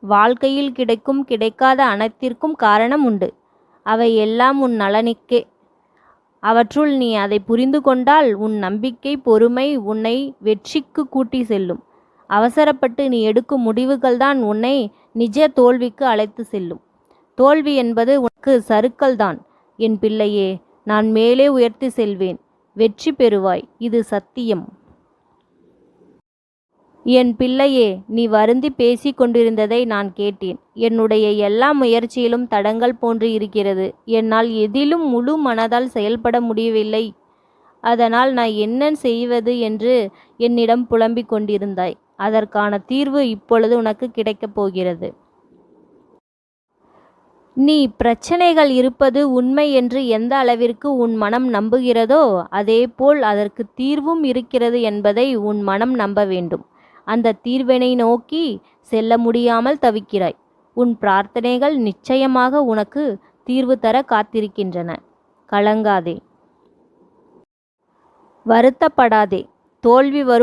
வாழ்க்கையில் கிடைக்கும் கிடைக்காத அனைத்திற்கும் காரணம் உண்டு. அவை எல்லாம் உன் நலனுக்கே. அவற்றுள் நீ அதை புரிந்து கொண்டால் உன் நம்பிக்கை, பொறுமை உன்னை வெற்றிக்கு கூட்டி செல்லும். அவசரப்பட்டு நீ எடுக்கும் முடிவுகள்தான் உன்னை நிஜ தோல்விக்கு அழைத்து செல்லும். தோல்வி என்பது உனக்கு சறுக்கல்தான். என் பிள்ளையே, நான் மேலே உயர்த்தி செல்வேன். வெற்றி பெறுவாய். இது சத்தியம். என் பிள்ளையே, நீ வருந்தி பேசிக் கொண்டிருந்ததை நான் கேட்டேன். என்னுடைய எல்லா முயற்சியிலும் தடங்கள் போன்று இருக்கிறது. என்னால் எதிலும் முழு மனதால் செயல்பட முடியவில்லை. அதனால் நான் என்ன செய்வது என்று என்னிடம் புலம்பிக் கொண்டிருந்தாய். அதற்கான தீர்வு இப்பொழுது உனக்கு கிடைக்கப் போகிறது. நீ பிரச்சனைகள் இருப்பது உண்மை என்று எந்த அளவிற்கு உன் மனம் நம்புகிறதோ அதேபோல் அதற்கு தீர்வும் இருக்கிறது என்பதை உன் மனம் நம்ப வேண்டும். அந்த தீர்வினை நோக்கி செல்ல முடியாமல் தவிக்கிறாய். உன் பிரார்த்தனைகள் நிச்சயமாக உனக்கு தீர்வு தர காத்திருக்கின்றன. கலங்காதே, வருத்தப்படாதே. தோல்வி வரும்